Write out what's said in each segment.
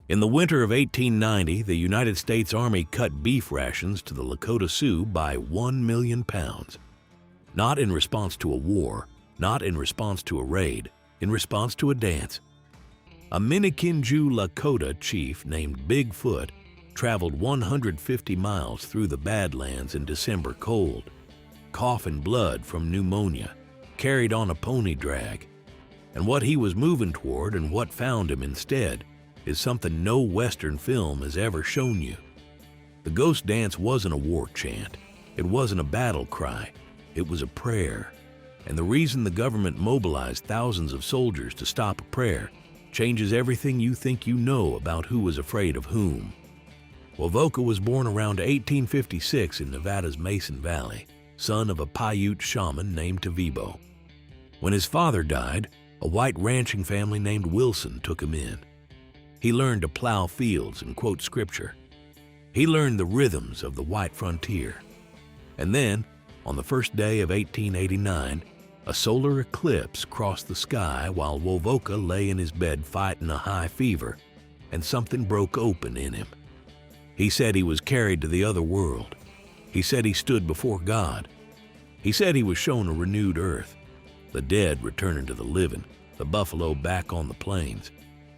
In the winter of 1890, the United States Army cut beef rations to the Lakota Sioux by 1 million pounds. Not in response to a war, not in response to a raid, in response to a dance. A Minikinju Lakota chief named Bigfoot traveled 150 miles through the Badlands in December cold, coughing blood from pneumonia, carried on a pony drag. And what he was moving toward and what found him instead is something no Western film has ever shown you. The Ghost Dance wasn't a war chant. It wasn't a battle cry. It was a prayer. And the reason the government mobilized thousands of soldiers to stop a prayer changes everything you think you know about who was afraid of whom. Wovoka was born around 1856 in Nevada's Mason Valley, son of a Paiute shaman named Tavibo. When his father died, a white ranching family named Wilson took him in. He learned to plow fields and quote scripture. He learned the rhythms of the white frontier. And then, on the first day of 1889, a solar eclipse crossed the sky while Wovoka lay in his bed fighting a high fever, and something broke open in him. He said he was carried to the other world. He said he stood before God. He said he was shown a renewed earth, the dead returning to the living, the buffalo back on the plains,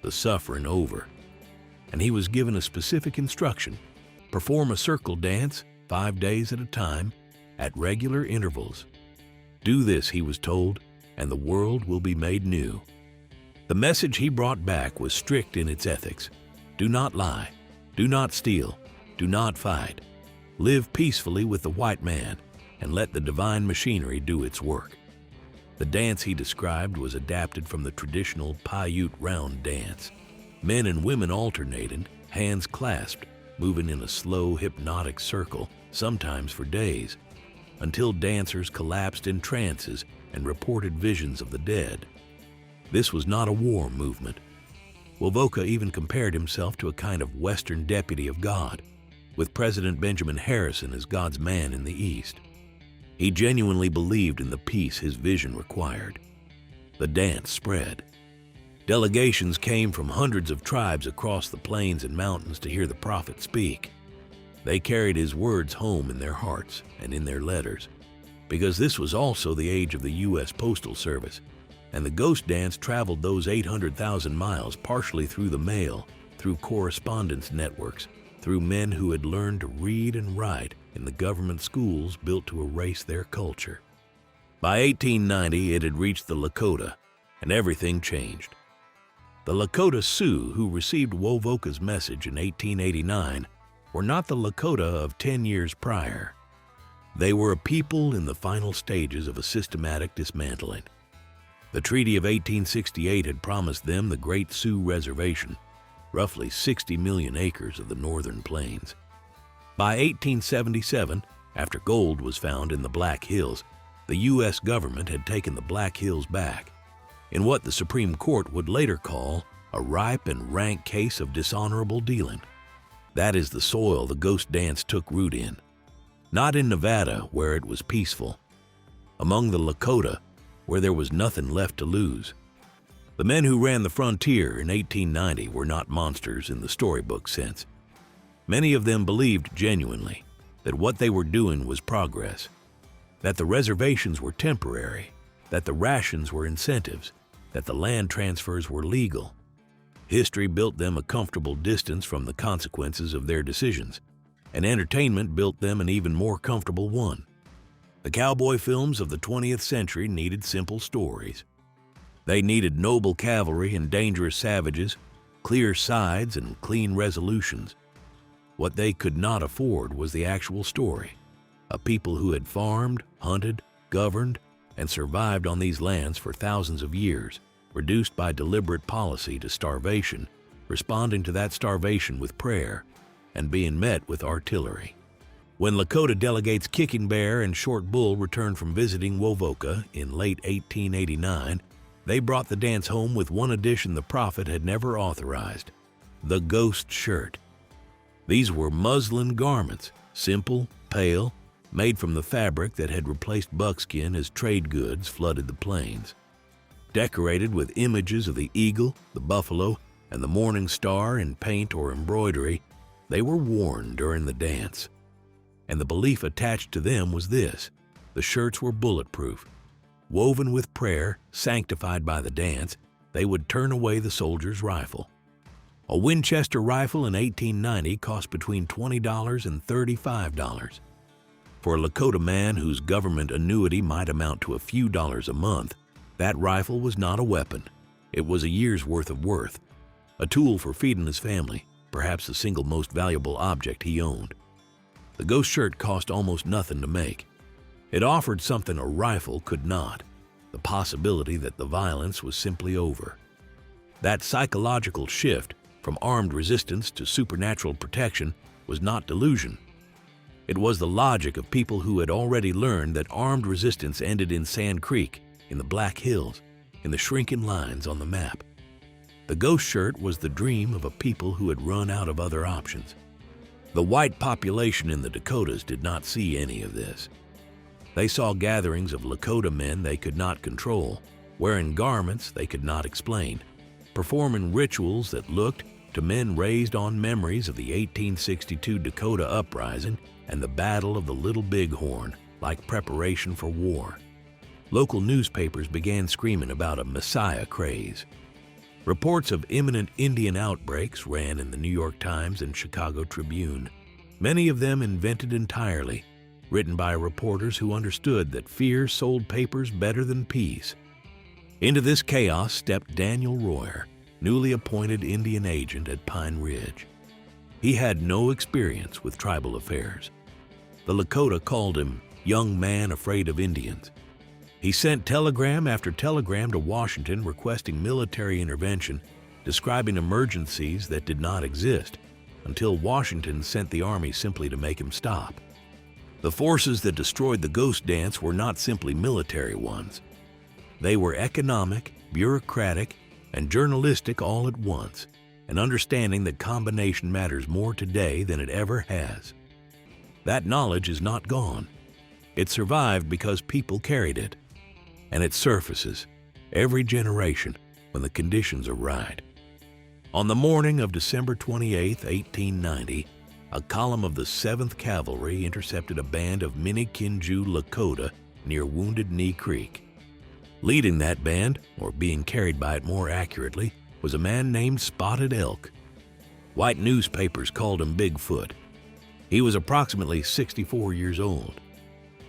the suffering over. And he was given a specific instruction: perform a circle dance 5 days at a time at regular intervals. Do this, he was told, and the world will be made new. The message he brought back was strict in its ethics. Do not lie. Do not steal. Do not fight. Live peacefully with the white man and let the divine machinery do its work. The dance he described was adapted from the traditional Paiute round dance. Men and women alternated, hands clasped, moving in a slow, hypnotic circle, sometimes for days, until dancers collapsed in trances and reported visions of the dead. This was not a war movement. Wovoka even compared himself to a kind of Western deputy of God, with President Benjamin Harrison as God's man in the East. He genuinely believed in the peace his vision required. The dance spread. Delegations came from hundreds of tribes across the plains and mountains to hear the prophet speak. They carried his words home in their hearts and in their letters, because this was also the age of the U.S. Postal Service, and the Ghost Dance traveled those 800,000 miles partially through the mail, through correspondence networks, through men who had learned to read and write in the government schools built to erase their culture. By 1890, it had reached the Lakota, and everything changed. The Lakota Sioux who received Wovoka's message in 1889 were not the Lakota of 10 years prior. They were a people in the final stages of a systematic dismantling. The Treaty of 1868 had promised them the Great Sioux Reservation, roughly 60 million acres of the northern plains. By 1877, after gold was found in the Black Hills, the U.S. government had taken the Black Hills back, in what the Supreme Court would later call a ripe and rank case of dishonorable dealing. That is the soil the Ghost Dance took root in. Not in Nevada, where it was peaceful. Among the Lakota, where there was nothing left to lose. The men who ran the frontier in 1890 were not monsters in the storybook sense. Many of them believed genuinely that what they were doing was progress, that the reservations were temporary, that the rations were incentives, that the land transfers were legal. History built them a comfortable distance from the consequences of their decisions, and entertainment built them an even more comfortable one. The cowboy films of the 20th century needed simple stories. They needed noble cavalry and dangerous savages, clear sides and clean resolutions. What they could not afford was the actual story, a people who had farmed, hunted, governed, and survived on these lands for thousands of years, reduced by deliberate policy to starvation, responding to that starvation with prayer, and being met with artillery. When Lakota delegates Kicking Bear and Short Bull returned from visiting Wovoka in late 1889, they brought the dance home with one addition the prophet had never authorized: the ghost shirt. These were muslin garments, simple, pale, made from the fabric that had replaced buckskin as trade goods flooded the plains. Decorated with images of the eagle, the buffalo, and the morning star in paint or embroidery, they were worn during the dance. And the belief attached to them was this: the shirts were bulletproof. Woven with prayer, sanctified by the dance, they would turn away the soldier's rifle. A Winchester rifle in 1890 cost between $20 and $35. For a Lakota man whose government annuity might amount to a few dollars a month, that rifle was not a weapon. It was a year's worth of worth, a tool for feeding his family, perhaps the single most valuable object he owned. The ghost shirt cost almost nothing to make. It offered something a rifle could not: the possibility that the violence was simply over. That psychological shift from armed resistance to supernatural protection was not delusion. It was the logic of people who had already learned that armed resistance ended in Sand Creek, in the Black Hills, in the shrinking lines on the map. The ghost shirt was the dream of a people who had run out of other options. The white population in the Dakotas did not see any of this. They saw gatherings of Lakota men they could not control, wearing garments they could not explain, performing rituals that looked, to men raised on memories of the 1862 Dakota Uprising and the Battle of the Little Bighorn, like preparation for war. Local newspapers began screaming about a Messiah craze. Reports of imminent Indian outbreaks ran in the New York Times and Chicago Tribune, many of them invented entirely, written by reporters who understood that fear sold papers better than peace. Into this chaos stepped Daniel Royer, newly appointed Indian agent at Pine Ridge. He had no experience with tribal affairs. The Lakota called him "young man afraid of Indians." He sent telegram after telegram to Washington requesting military intervention, describing emergencies that did not exist, until Washington sent the army simply to make him stop. The forces that destroyed the Ghost Dance were not simply military ones. They were economic, bureaucratic, and journalistic all at once, an understanding that combination matters more today than it ever has. That knowledge is not gone. It survived because people carried it, and it surfaces every generation when the conditions are right. On the morning of December 28, 1890, a column of the 7th Cavalry intercepted a band of Minikinju Lakota near Wounded Knee Creek. Leading that band, or being carried by it more accurately, was a man named Spotted Elk. White newspapers called him Bigfoot. He was approximately 64 years old.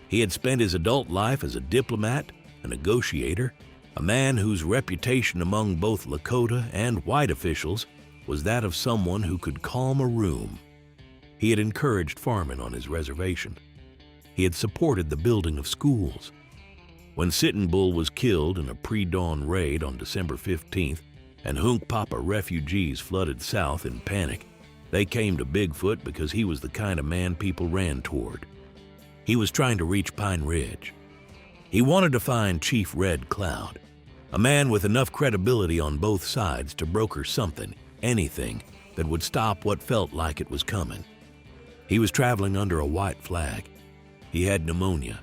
He had spent his adult life as a diplomat, a negotiator, a man whose reputation among both Lakota and white officials was that of someone who could calm a room. He had encouraged farming on his reservation. He had supported the building of schools. When Sitting Bull was killed in a pre-dawn raid on December 15th and Hunkpapa refugees flooded south in panic, they came to Bigfoot because he was the kind of man people ran toward. He was trying to reach Pine Ridge. He wanted to find Chief Red Cloud, a man with enough credibility on both sides to broker something, anything, that would stop what felt like it was coming. He was traveling under a white flag. He had pneumonia.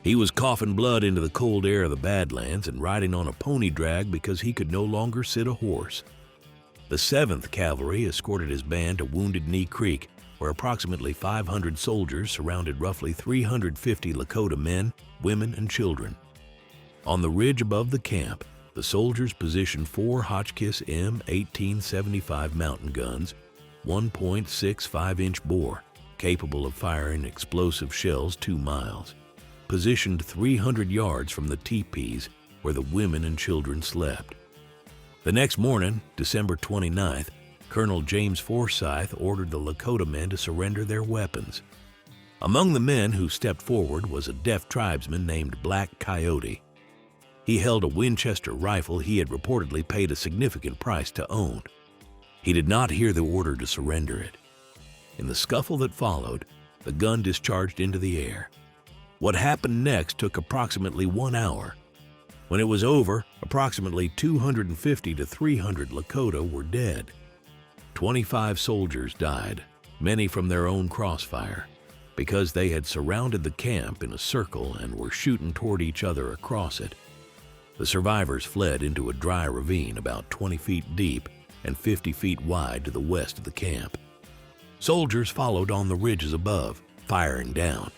He was coughing blood into the cold air of the Badlands and riding on a pony drag because he could no longer sit a horse. The 7th Cavalry escorted his band to Wounded Knee Creek, where approximately 500 soldiers surrounded roughly 350 Lakota men, women, and children. On the ridge above the camp, the soldiers positioned 4 Hotchkiss M1875 mountain guns, 1.65-inch bore, capable of firing explosive shells 2 miles, positioned 300 yards from the teepees where the women and children slept. The next morning, December 29th, Colonel James Forsyth ordered the Lakota men to surrender their weapons. Among the men who stepped forward was a deaf tribesman named Black Coyote. He held a Winchester rifle he had reportedly paid a significant price to own. He did not hear the order to surrender it. In the scuffle that followed, the gun discharged into the air. What happened next took approximately 1 hour. When it was over, approximately 250 to 300 Lakota were dead. 25 soldiers died, many from their own crossfire, because they had surrounded the camp in a circle and were shooting toward each other across it. The survivors fled into a dry ravine about 20 feet deep and 50 feet wide to the west of the camp. Soldiers followed on the ridges above, firing down.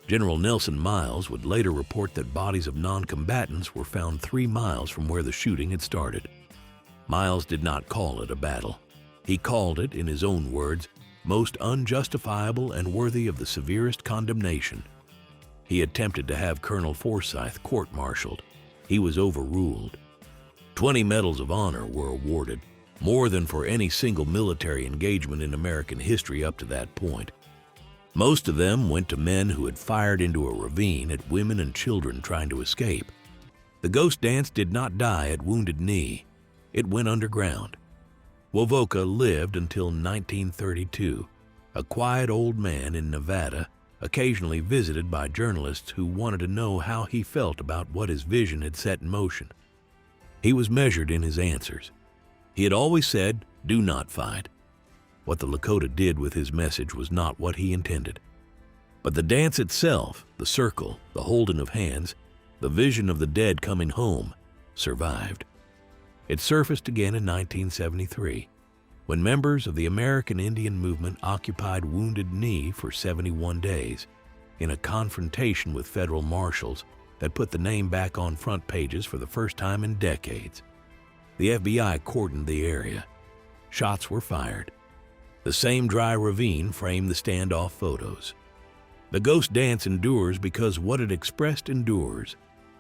General Nelson Miles would later report that bodies of non-combatants were found 3 miles from where the shooting had started. Miles did not call it a battle. He called it, in his own words, most unjustifiable and worthy of the severest condemnation. He attempted to have Colonel Forsyth court-martialed. He was overruled. 20 Medals of Honor were awarded, more than for any single military engagement in American history up to that point. Most of them went to men who had fired into a ravine at women and children trying to escape. The Ghost Dance did not die at Wounded Knee. It went underground. Wovoka lived until 1932, a quiet old man in Nevada, occasionally visited by journalists who wanted to know how he felt about what his vision had set in motion. He was measured in his answers. He had always said, "Do not fight." What the Lakota did with his message was not what he intended. But the dance itself, the circle, the holding of hands, the vision of the dead coming home, survived. It surfaced again in 1973, when members of the American Indian movement occupied Wounded Knee for 71 days, in a confrontation with federal marshals that put the name back on front pages for the first time in decades. The FBI cordoned the area. Shots were fired. The same dry ravine framed the standoff photos. The Ghost Dance endures because what it expressed endures,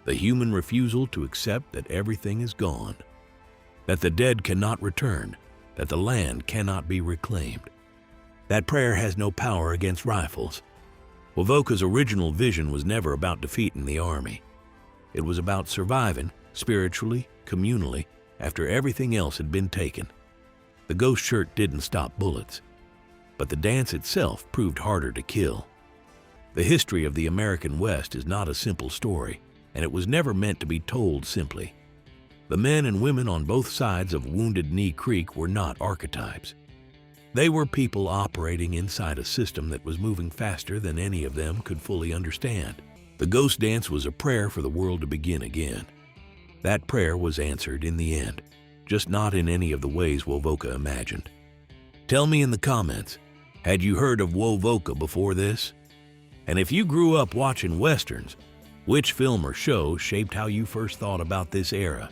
the human refusal to accept that everything is gone, that the dead cannot return, that the land cannot be reclaimed. That prayer has no power against rifles. Wovoka's original vision was never about defeating the army. It was about surviving, spiritually, communally, after everything else had been taken. The ghost shirt didn't stop bullets, but the dance itself proved harder to kill. The history of the American West is not a simple story, and it was never meant to be told simply. The men and women on both sides of Wounded Knee Creek were not archetypes. They were people operating inside a system that was moving faster than any of them could fully understand. The Ghost Dance was a prayer for the world to begin again. That prayer was answered in the end, just not in any of the ways Wovoka imagined. Tell me in the comments, had you heard of Wovoka before this? And if you grew up watching Westerns, which film or show shaped how you first thought about this era?